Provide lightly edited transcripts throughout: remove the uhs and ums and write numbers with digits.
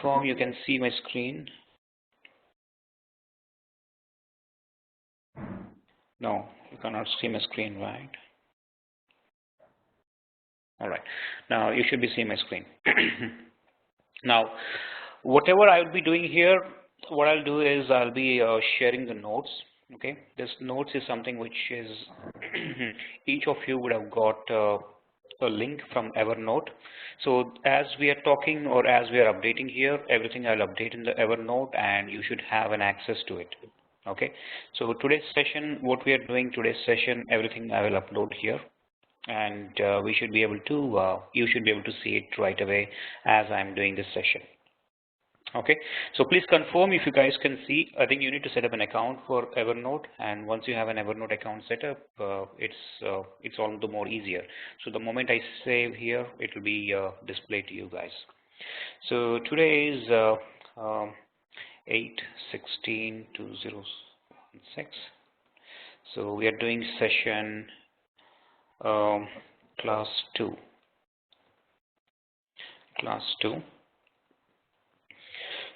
confirm you can see my screen. No, you cannot see my screen, right? All right. Now you should be seeing my screen. Now, whatever I will be doing here, what I'll do is I'll be sharing the notes. Okay, this notes is something which is each of you would have got a link from Evernote. So as we are talking or as we are updating here, everything I'll update in the Evernote and you should have an access to it. Okay, so today's session, what we are doing today's session, everything I will upload here, and we should be able to, you should be able to see it right away as I'm doing this session. Okay, so please confirm if you guys can see. I think you need to set up an account for Evernote, and once you have an Evernote account set up, it's all the more easier. So the moment I save here, it will be displayed to you guys. So today is 8/16/2016. So we are doing session class 2.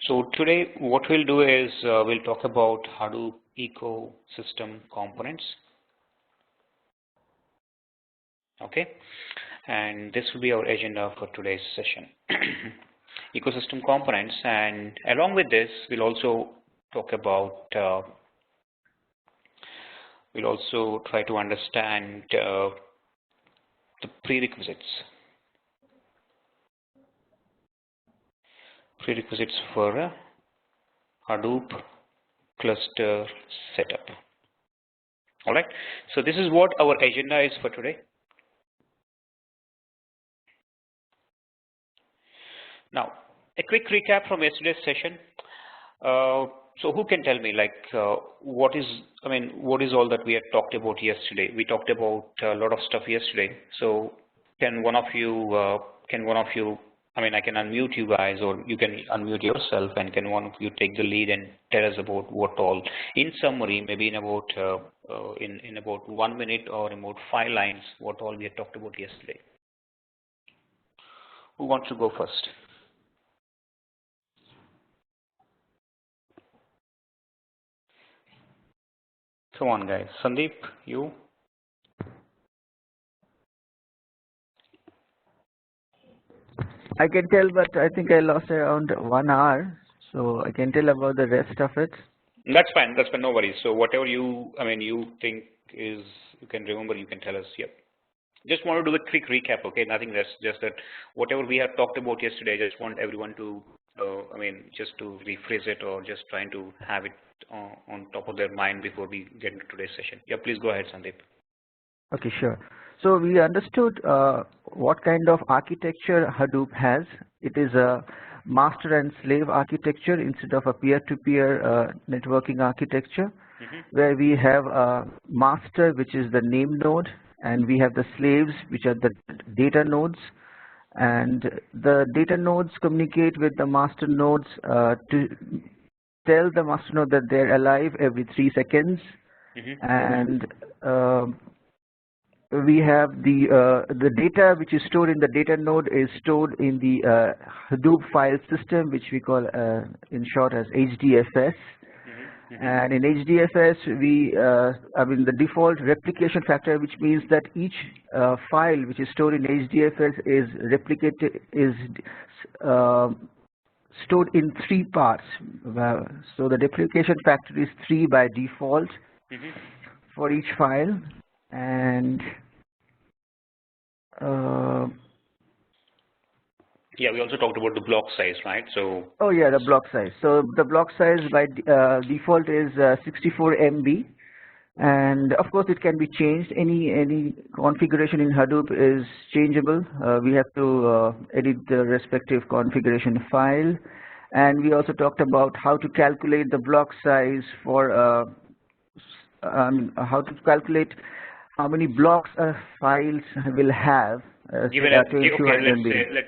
So today what we'll do is we'll talk about Hadoop ecosystem components. Okay, and this will be our agenda for today's session. Ecosystem components, and along with this we'll also talk about we'll also try to understand the prerequisites for a Hadoop cluster setup. All right, so this is what our agenda is for today. Now, a quick recap from yesterday's session. So who can tell me, like, what is all that we had talked about yesterday? We talked about a lot of stuff yesterday. So can one of you, I can unmute you guys, or you can unmute yourself, and can one of you take the lead and tell us about what all, in summary, maybe in about in about 1 minute or in about 5 lines, what all we had talked about yesterday? Who wants to go first? Come on, guys. Sandeep, you? I can tell, but I think I lost around 1 hour, so I can tell about the rest of it. That's fine. That's fine. No worries. So whatever you, you think is you can remember, you can tell us. Yep. Just want to do a quick recap. Okay. Nothing less. Just that whatever we have talked about yesterday. I just want everyone to, just to rephrase it, or just trying to have it on top of their mind before we get into today's session. Yeah. Please go ahead, Sandeep. Okay. Sure. So we understood what kind of architecture Hadoop has. It is a master and slave architecture instead of a peer-to-peer networking architecture, where we have a master, which is the name node, and we have the slaves, which are the data nodes. And the data nodes communicate with the master nodes to tell the master node that they're alive every 3 seconds. And we have the data which is stored in the data node is stored in the Hadoop file system, which we call in short as HDFS. And in HDFS, we the default replication factor, which means that each file which is stored in HDFS is stored in 3 parts. So the replication factor is 3 by default for each file. And yeah, we also talked about the block size, right? So oh yeah, the block size. So the block size by default is 64 MB, and of course it can be changed. Any configuration in Hadoop is changeable. We have to edit the respective configuration file, and we also talked about how to calculate the block size for how to calculate how many blocks files will have. Given let's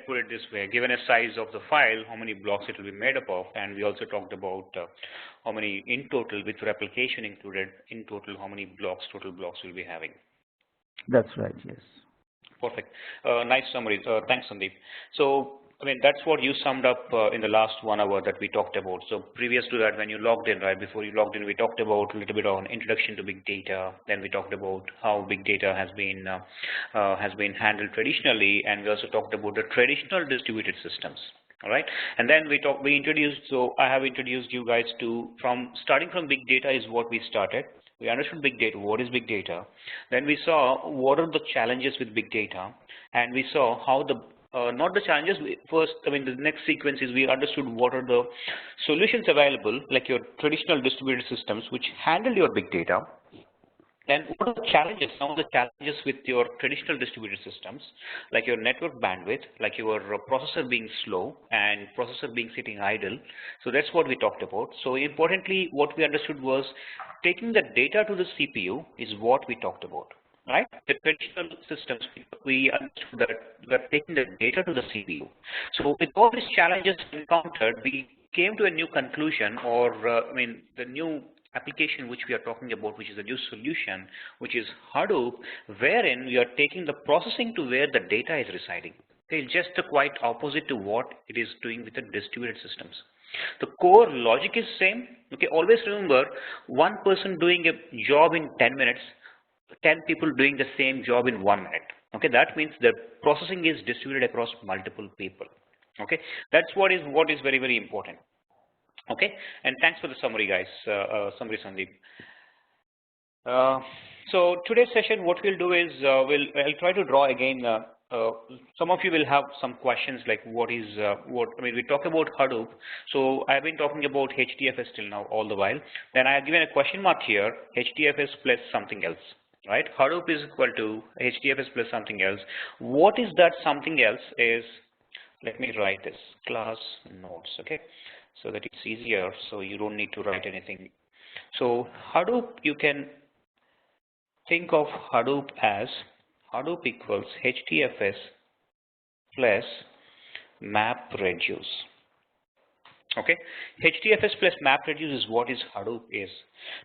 put it this way. Given a size of the file, how many blocks it will be made up of, and we also talked about how many in total, with replication included, in total, how many total blocks we'll be having. That's right. Yes. Perfect. Nice summary. Thanks, Sandeep. So I mean, that's what you summed up in the last 1 hour that we talked about. So previous to that, when you logged in, right, before you logged in, we talked about a little bit on introduction to big data. Then we talked about how big data has been handled traditionally, and we also talked about the traditional distributed systems. All right, and then we introduced. So I have introduced you guys to starting from big data is what we started. We understood big data. What is big data? Then we saw what are the challenges with big data, and we saw how the not the challenges. First, I mean, the next sequence is we understood what are the solutions available, like your traditional distributed systems, which handle your big data. Then what are the challenges, some of the challenges with your traditional distributed systems, like your network bandwidth, like your processor being slow and processor being sitting idle. So that's what we talked about. So importantly, what we understood was taking the data to the CPU is what we talked about. Right? The traditional systems, we understood that we are taking the data to the CPU. So with all these challenges encountered, we came to a new conclusion, or I mean, the new application which we are talking about, which is a new solution, which is Hadoop, wherein we are taking the processing to where the data is residing. It's just the quite opposite to what it is doing with the distributed systems. The core logic is same. Okay, always remember, one person doing a job in 10 minutes, 10 people doing the same job in 1 minute. Okay, that means the processing is distributed across multiple people. Okay, that's what is very, very important. Okay, and thanks for the summary, guys. Summary, Sandeep. So today's session, what we'll do is I'll try to draw again. Some of you will have some questions like what I mean, we talk about Hadoop. So I've been talking about HDFS till now all the while. Then I have given a question mark here, HDFS plus something else. Right, Hadoop is equal to HDFS plus something else. What is that something else is, let me write this, class nodes, okay, so that it's easier, so you don't need to write anything. So Hadoop, you can think of Hadoop as Hadoop equals HDFS plus MapReduce. Okay, HDFS plus MapReduce is what is Hadoop is.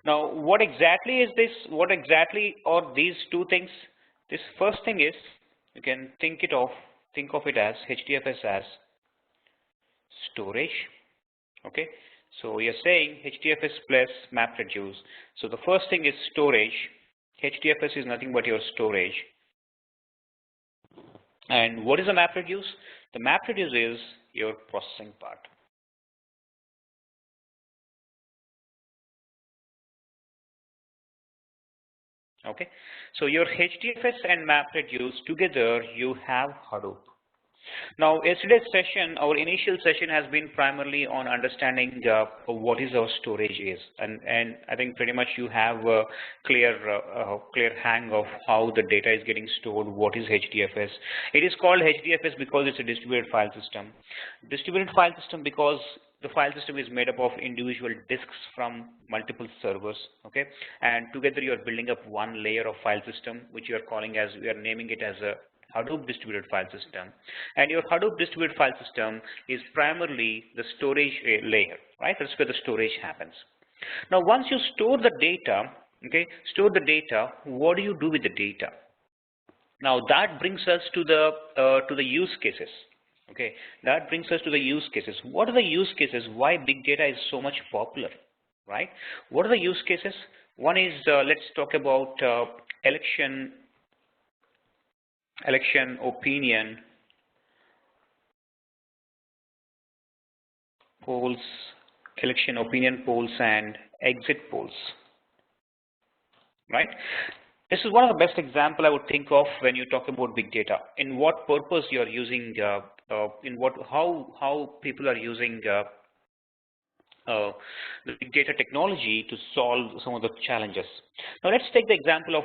Now, what exactly is this? What exactly are these two things? This first thing is, you can think of it as HDFS as storage. Okay, so you're saying HDFS plus MapReduce. So the first thing is storage. HDFS is nothing but your storage. And what is a MapReduce? The MapReduce is your processing part. Okay, so your HDFS and MapReduce together, you have Hadoop. Now, yesterday's session, our initial session has been primarily on understanding what is our storage is, and I think pretty much you have a clear hang of how the data is getting stored. What is HDFS? It is called HDFS because it's a distributed file system. Distributed file system because the file system is made up of individual disks from multiple servers, okay, and together you are building up one layer of file system, which you are calling as, we are naming it as a Hadoop distributed file system. And your Hadoop distributed file system is primarily the storage layer, right? That's where the storage happens. Now, once you store the data, okay, what do you do with the data? Now, that brings us to the use cases. Okay, that brings us to the use cases. What are the use cases? Why big data is so much popular, right? What are the use cases? One is, let's talk about election opinion polls, election opinion polls and exit polls, right? This is one of the best example I would think of when you talk about big data. In what purpose you are using, how people are using the big data technology to solve some of the challenges. Now let's take the example of,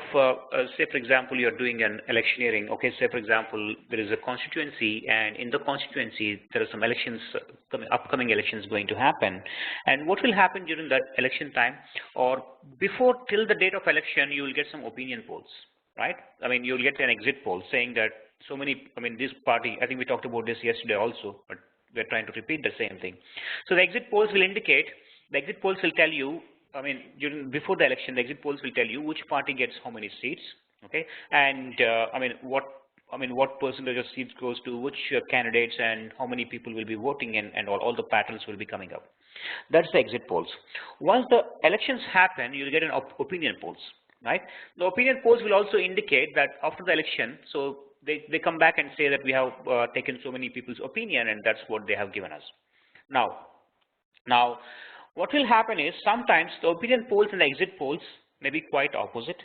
say for example, you're doing an electioneering. Okay, say for example, there is a constituency, and in the constituency there are some elections, upcoming elections going to happen. And what will happen during that election time, or before, till the date of election, you will get some opinion polls, right? I mean, you'll get an exit poll saying that so many, I mean, this party, I think we talked about this yesterday also, but we're trying to repeat the same thing. So the exit polls will indicate, the exit polls will tell you, I mean, before the election, the exit polls will tell you which party gets how many seats, okay, and I mean, what I mean, what percentage of seats goes to which candidates and how many people will be voting and all the patterns will be coming up. That's the exit polls. Once the elections happen, you'll get an opinion polls, right? The opinion polls will also indicate that after the election, so they come back and say that we have taken so many people's opinion and that's what they have given us. Now, what will happen is sometimes the opinion polls and the exit polls may be quite opposite,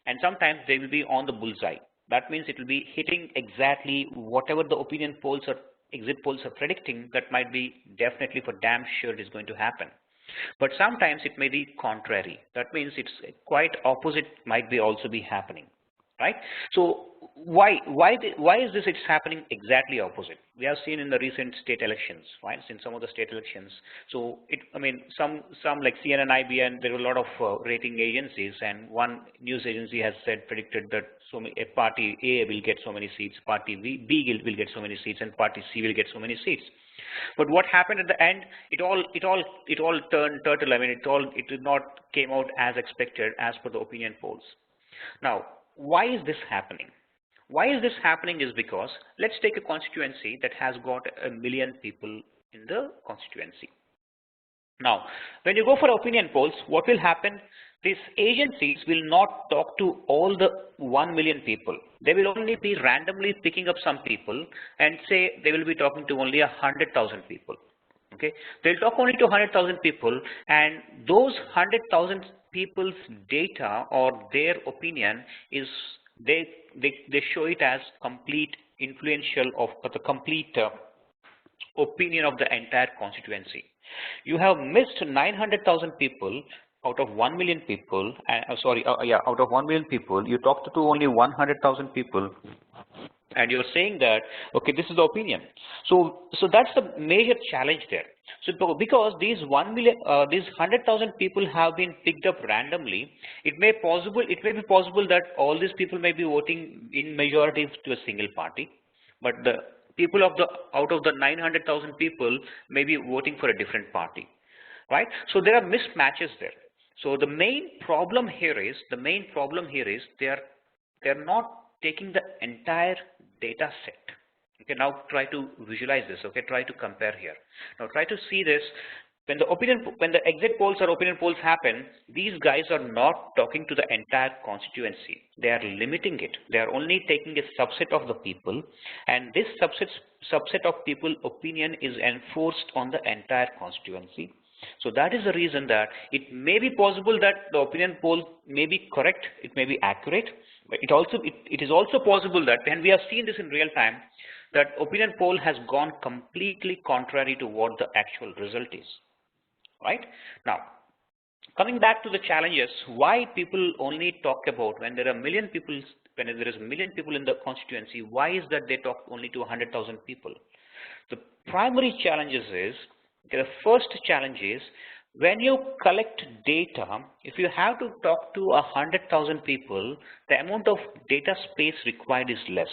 and sometimes they will be on the bullseye. That means it will be hitting exactly whatever the opinion polls or exit polls are predicting. That might be definitely for damn sure it is going to happen. But sometimes it may be contrary. That means it's quite opposite might be also be happening, right? So why is this it's happening exactly opposite? We have seen in the recent state elections, right? In some of the state elections. So I mean, some like CNN, IBN, there were a lot of rating agencies, and one news agency has predicted that a party A will get so many seats, party B will get so many seats, and party C will get so many seats. But what happened at the end? It all turned turtle. I mean, it did not came out as expected as per the opinion polls. Now, why is this happening? Why is this happening is because let's take a constituency that has got 1 million people in the constituency. Now, when you go for opinion polls, what will happen? These agencies will not talk to all the 1 million people. They will only be randomly picking up some people and say they will be talking to only 100,000 people. Okay, they'll talk only to 100,000 people, and those 100,000 people's data or their opinion is they show it as complete influential of the complete opinion of the entire constituency. You have missed 900,000 people out of 1 million people. Out of 1 million people, you talked to only 100,000 people, and you're saying that okay, this is the opinion. So that's the major challenge there. So because these 1 million, these 100,000 people have been picked up randomly, it may be possible that all these people may be voting in majority to a single party, but the people out of the 900,000 people may be voting for a different party, right? So there are mismatches there. So the main problem here is they're not taking the entire data set. Okay, now try to visualize this. Okay, try to compare here. Now try to see this. When the exit polls or opinion polls happen, these guys are not talking to the entire constituency. They are limiting it. They are only taking a subset of the people, and this subset of people opinion is enforced on the entire constituency. So that is the reason that it may be possible that the opinion poll may be correct, it may be accurate, but it is also possible that, and we have seen this in real time, that opinion poll has gone completely contrary to what the actual result is, right? Now, coming back to the challenges, why people only talk about when there are 1 million people, when there is 1 million people in the constituency, why is that they talk only to 100,000 people? The primary challenges is, the first challenge is, when you collect data, if you have to talk to 100,000 people, the amount of data space required is less.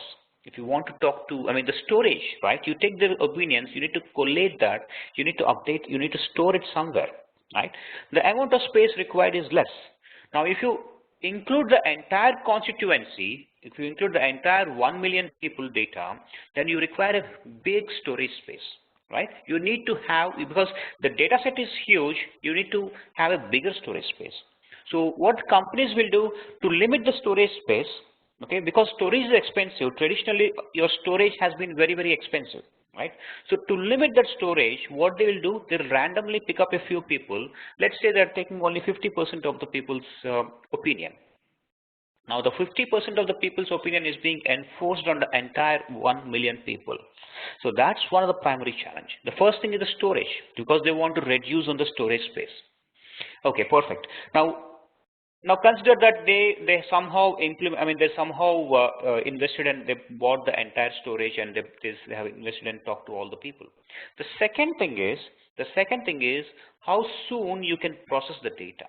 If you want to talk to, I mean, the storage, right? You take their opinions, you need to collate that, you need to update, you need to store it somewhere, right? The amount of space required is less. Now, if you include the entire constituency, if you include the entire 1 million people data, then you require a big storage space, right? You need to have, because the data set is huge, you need to have a bigger storage space. So what companies will do to limit the storage space, okay, because storage is expensive, traditionally your storage has been very, very expensive, right? So to limit that storage, what they will do, they'll randomly pick up a few people. Let's say they're taking only 50% of the people's opinion. Now the 50% of the people's opinion is being enforced on the entire 1 million people. So that's one of the primary challenge. The first thing is the storage, because they want to reduce on the storage space. Okay, perfect. Now consider that they somehow implement, I mean, they somehow invested and they bought the entire storage, and they have invested and talked to all the people. The second thing is how soon you can process the data,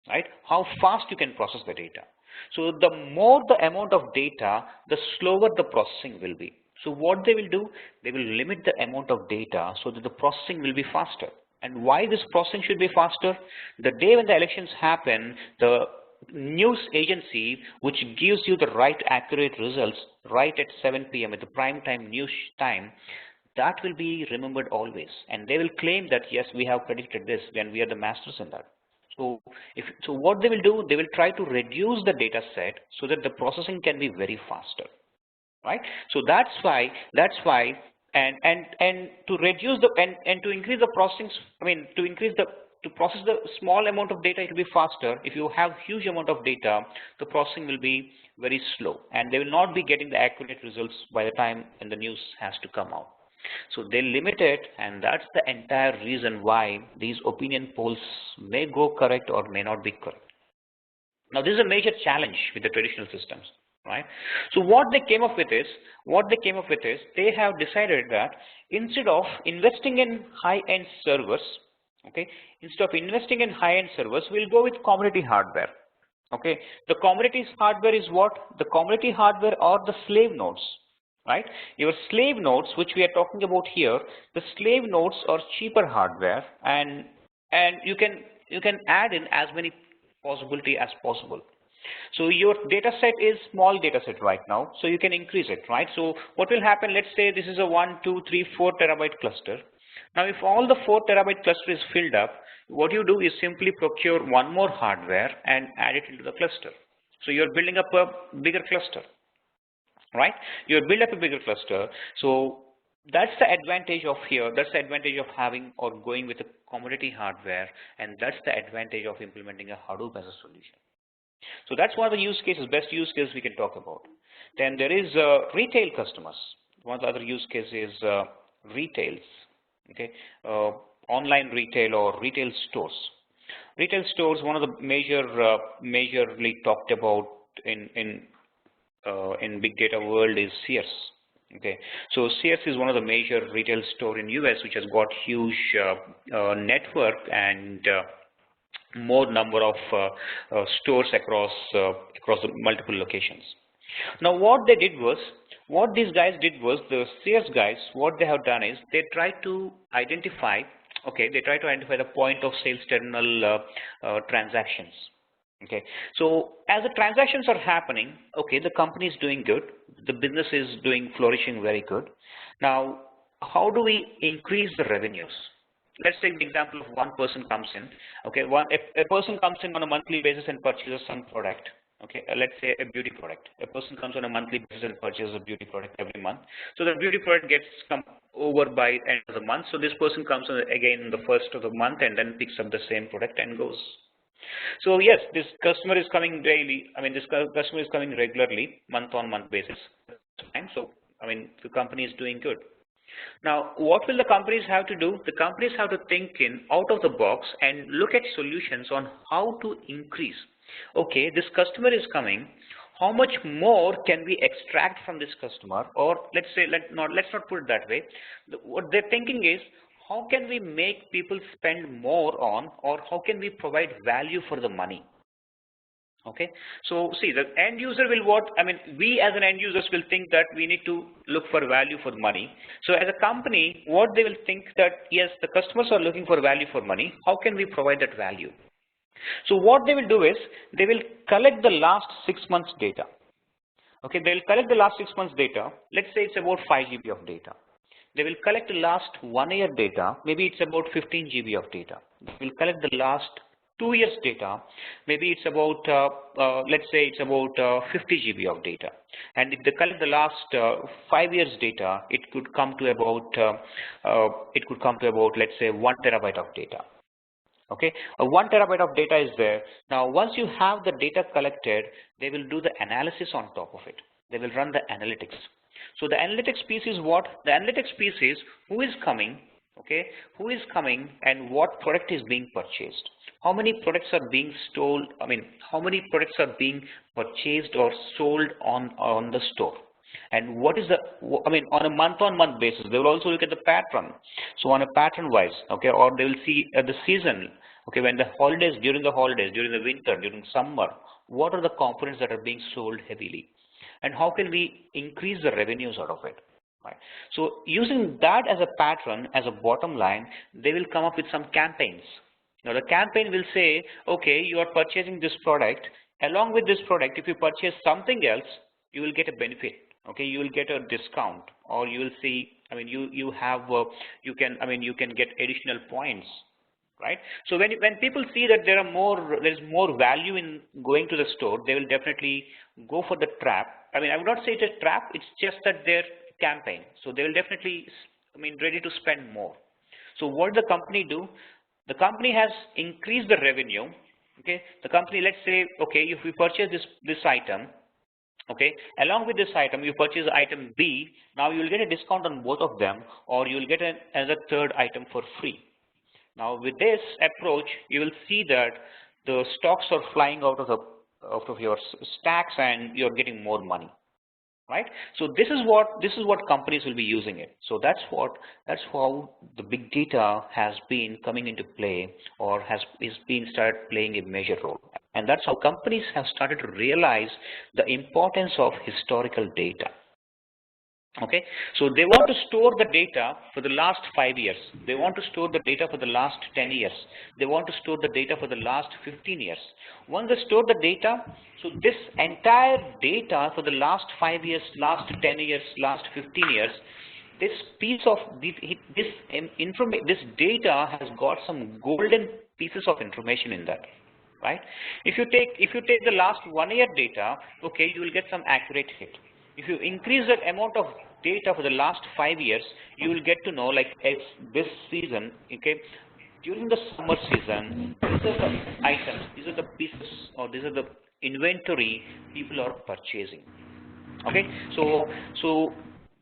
right? How fast you can process the data. So the more the amount of data, the slower the processing will be. So what they will do, they will limit the amount of data so that the processing will be faster. And why this processing should be faster? The day when the elections happen, the news agency which gives you the right accurate results right at 7 p.m. at the prime time news time, that will be remembered always, and they will claim that yes, we have predicted this and we are the masters in that. So what they will do, they will try to reduce the data set so that the processing can be very faster, right? So that's why and to reduce the and to increase the processing, I mean to process the small amount of data, it will be faster. If you have huge amount of data, the processing will be very slow, and they will not be getting the accurate results by the time when the news has to come out. So they limit it, and that's the entire reason why these opinion polls may go correct or may not be correct. Now this is a major challenge with the traditional systems, right? So what they came up with is, they have decided that instead of investing in high-end servers, okay, we'll go with commodity hardware. Okay, the commodity hardware is what? The commodity hardware are the slave nodes, right? Your slave nodes, which we are talking about here, the slave nodes are cheaper hardware, and you can add in as many possibility as possible. So your data set is small data set right now, so you can increase it, right? So what will happen, let's say this is a 1, 2, 3, 4 terabyte cluster. Now if all the 4 terabyte cluster is filled up, what you do is simply procure one more hardware and add it into the cluster. So you're building up a bigger cluster, right? You build up a bigger cluster. So that's the advantage of here. That's the advantage of having or going with a commodity hardware, and that's the advantage of implementing a Hadoop as a solution. So that's one of the use cases, best use cases we can talk about. Then there is retail customers. One of the other use cases is retails. Okay, online retail or retail stores. Retail stores, one of the majorly talked about in big data world is Sears. Okay, so Sears is one of the major retail store in US, which has got huge network and more number of stores across the multiple locations. Now what these guys did was, the Sears guys, what they have done is they try to identify the point of sales terminal transactions. Okay, so as the transactions are happening, okay, the company is doing good, the business is flourishing very good. Now how do we increase the revenues? Let's take the example of one person comes in. Okay, a person comes in on a monthly basis and purchases some product. Okay, let's say a beauty product. A person comes on a monthly basis and purchases a beauty product every month. So the beauty product gets come over by end of the month. So this person comes again in the first of the month and then picks up the same product and goes. So yes, this customer is coming daily. I mean, this customer is coming regularly, month-on-month basis. So I mean, the company is doing good. Now, what will the companies have to do? The companies have to think in out of the box and look at solutions on how to increase. Okay, this customer is coming. How much more can we extract from this customer? Or let's say, let's not put it that way. What they're thinking is, how can we make people spend more on, or how can we provide value for the money? Okay, so see, the end user will we as an end users will think that we need to look for value for money. So as a company, what they will think that, yes, the customers are looking for value for money. How can we provide that value? So what they will do is, they will collect the last 6 months data. Okay, they will collect the last 6 months data. Let's say it's about 5 GB of data. They will collect the last 1 year data. Maybe it's about 15 GB of data. They will collect the last 2 years data. Maybe it's about let's say it's about 50 GB of data. And if they collect the last 5 years data, it could come to about let's say 1 terabyte of data. Okay, 1 terabyte of data is there. Now once you have the data collected, they will do the analysis on top of it. They will run the analytics. So the analytics piece is what? The analytics piece is who is coming, okay, who is coming and what product is being purchased. How many products are being sold, how many products are being purchased or sold on the store. And what is the, on a month-on-month basis, they will also look at the pattern. So on a pattern-wise, okay, or they will see the season, okay, when the holidays, during the winter, during summer, what are the components that are being sold heavily, and how can we increase the revenues out of it, right? So using that as a pattern, as a bottom line, they will come up with some campaigns. Now the campaign will say, okay, you are purchasing this product. Along with this product, if you purchase something else, you will get a benefit. okay, you will get a discount, or you will see, I mean, you have you can, I mean, you can get additional points, right? So when people see that there's more value in going to the store, they will definitely go for the trap. I mean, I would not say it's a trap, it's just that their campaign. So they will definitely, I mean, ready to spend more. So what the company do? The company has increased the revenue. Okay, the company, let's say, okay, if we purchase this item, okay, along with this item you purchase item B, now you will get a discount on both of them, or you will get another third item for free. Now with this approach, you will see that the stocks are flying out of your stacks, and you're getting more money, right? So this is what companies will be using it. So that's how the big data has been coming into play, or is being started playing a major role. And that's how companies have started to realize the importance of historical data. Okay, so they want to store the data for the last 5 years. They want to store the data for the last 10 years. They want to store the data for the last 15 years. Once they store the data, so this entire data for the last 5 years, last 10 years, last 15 years, this piece of this data has got some golden pieces of information in that, right? If you take the last 1 year data, okay, you will get some accurate hit. If you increase that amount of data for the last 5 years, you will get to know, like, this season, okay, during the summer season, these are the items, these are the pieces, or these are the inventory people are purchasing. Okay, so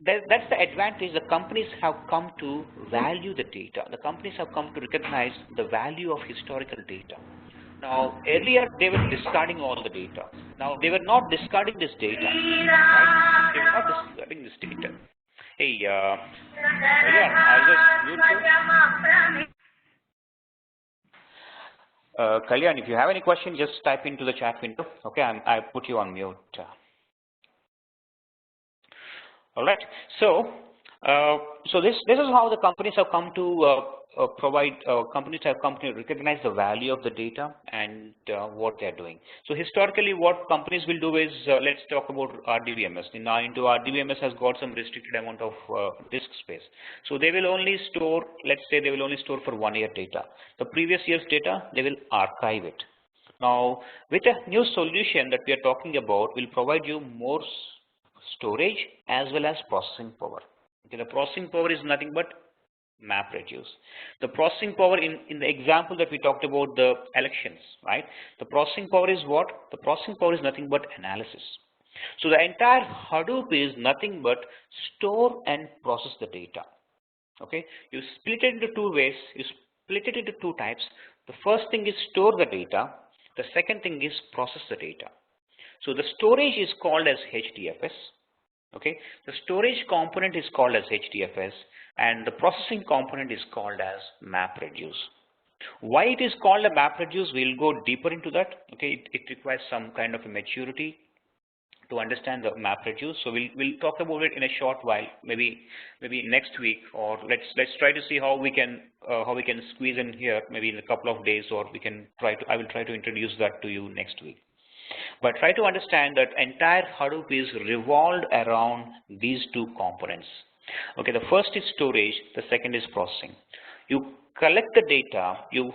that's the advantage. The companies have come to value the data. The companies have come to recognize the value of historical data. Now, earlier they were discarding all the data. Now, they were not discarding this data, right? They were not discarding this data. Hey, yeah, I'll just mute you. Kalyan, if you have any question, just type into the chat window. Okay, I put you on mute. All right. So, so this is how the companies have come to companies have come to recognize the value of the data and what they are doing. So historically, what companies will do is, let's talk about RDBMS. Now, into RDBMS has got some restricted amount of disk space. So they will only store, let's say, they will only store for 1 year data. The previous year's data, they will archive it. Now, with a new solution that we are talking about, will provide you more storage as well as processing power. Okay, the processing power is nothing but MapReduce. The processing power in the example that we talked about, the elections, right? The processing power is what? The processing power is nothing but analysis. So the entire Hadoop is nothing but store and process the data. Okay, you split it into two ways. You split it into two types. The first thing is store the data. The second thing is process the data. So the storage is called as HDFS. Okay, the storage component is called as HDFS, and the processing component is called as MapReduce. Why it is called a MapReduce, we'll go deeper into that. Okay, it requires some kind of a maturity to understand the MapReduce. So we'll talk about it in a short while, maybe next week, or let's try to see how we can squeeze in here, maybe in a couple of days, or I will try to introduce that to you next week. But try to understand that entire Hadoop is revolved around these two components. Okay, the first is storage, the second is processing. You collect the data, you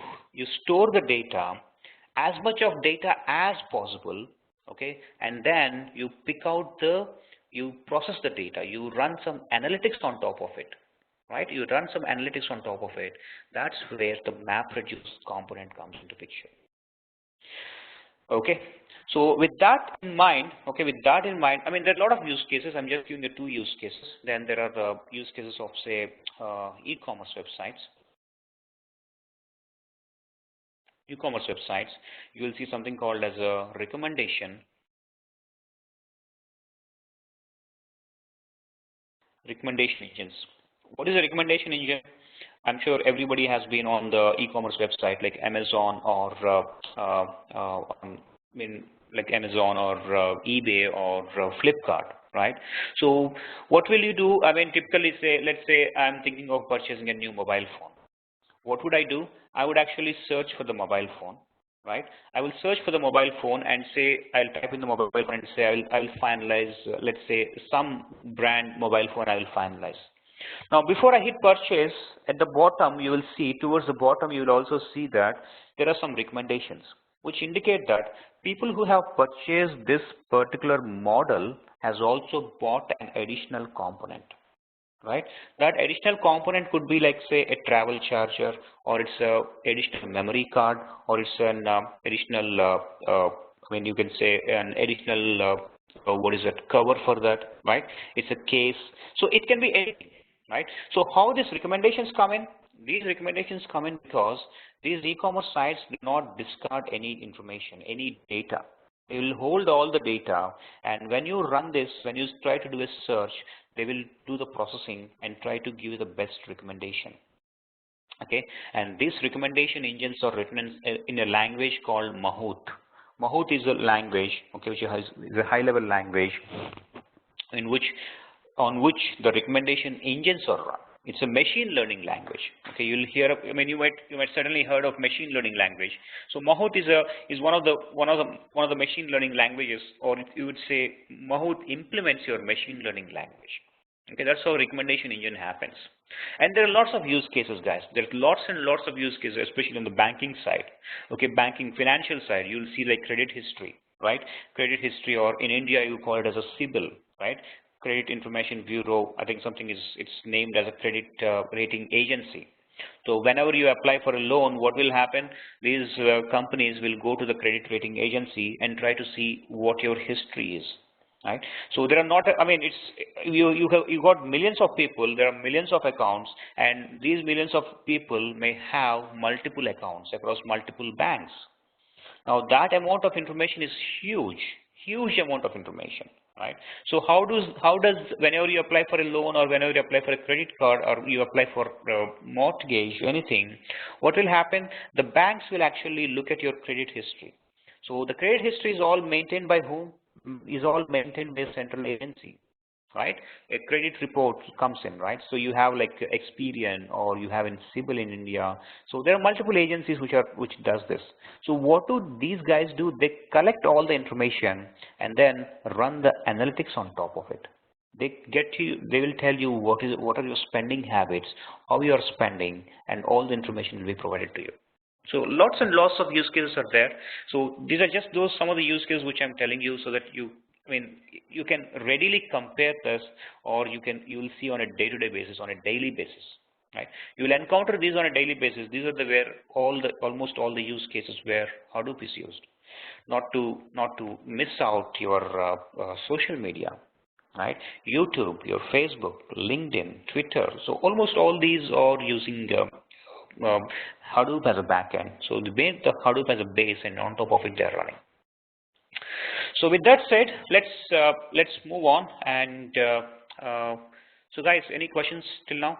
store the data, as much of data as possible, okay, and then you you process the data, you run some analytics on top of it, right? You run some analytics on top of it. That's where the MapReduce component comes into picture. Okay, so with that in mind, I mean, there are a lot of use cases. I'm just giving you 2 use cases. Then there are the use cases of, say, e-commerce websites. E-commerce websites, you will see something called as a recommendation engines. What is a recommendation engine? I'm sure everybody has been on the e-commerce website like Amazon or like Amazon or eBay or Flipkart, right? So what will you do? I mean, typically, let's say I'm thinking of purchasing a new mobile phone. What would I do? I would actually search for the mobile phone. right? I will search for the mobile phone and say, I'll type in the mobile phone and say, I'll finalize, let's say some brand mobile phone I will finalize. Now, before I hit purchase, at the bottom, you will see, towards the bottom, you will also see that there are some recommendations, which indicate that people who have purchased this particular model has also bought an additional component. Right, that additional component could be like, say, a travel charger, or it's a additional memory card, or it's an additional I mean, you can say an additional what is it, cover for that, right? It's a case, so it can be anything, right? So how these recommendations come in? These recommendations come in because these e-commerce sites do not discard any information, any data. They will hold all the data, and when you run this, when you try to do a search, they will do the processing and try to give you the best recommendation. Okay, and these recommendation engines are written in a language called Mahout. Mahout is a language, okay, which is a high-level language on which the recommendation engines are run. It's a machine learning language. Okay, you'll hear. I mean, you might certainly heard of machine learning language. So Mahout is one of the machine learning languages, or you would say Mahout implements your machine learning language. Okay, that's how recommendation engine happens. And there are lots of use cases, guys. There's lots and lots of use cases, especially on the banking side. Okay, banking, financial side, you'll see like credit history, right? Credit history, or in India you call it as a CIBIL, right? Credit Information Bureau. I think it's named as a credit rating agency. So whenever you apply for a loan, what will happen? These companies will go to the credit rating agency and try to see what your history is. Right, so there are not. I mean, it's you got millions of people. There are millions of accounts, and these millions of people may have multiple accounts across multiple banks. Now that amount of information is huge amount of information, right? So how does whenever you apply for a loan, or whenever you apply for a credit card, or you apply for mortgage, anything, what will happen? The banks will actually look at your credit history. So the credit history is all maintained by whom? Is all maintained by a central agency, right? A credit report comes in, right? So you have like Experian, or you have in CIBIL in India. So there are multiple agencies which does this. So what do these guys do? They collect all the information and then run the analytics on top of it. They will tell you what are your spending habits, how you are spending, and all the information will be provided to you. So lots and lots of use cases are there. So these are just some of the use cases which I'm telling you, so that you can readily compare this, or you will see on a day-to-day basis, on a daily basis, right? You will encounter these on a daily basis. These are almost all the use cases where Hadoop is used. Not to miss out your social media, right? YouTube, your Facebook, LinkedIn, Twitter. So almost all these are using Hadoop as a backend. So they made the Hadoop as a base, and on top of it they are running. So with that said, let's move on. And so guys, any questions till now?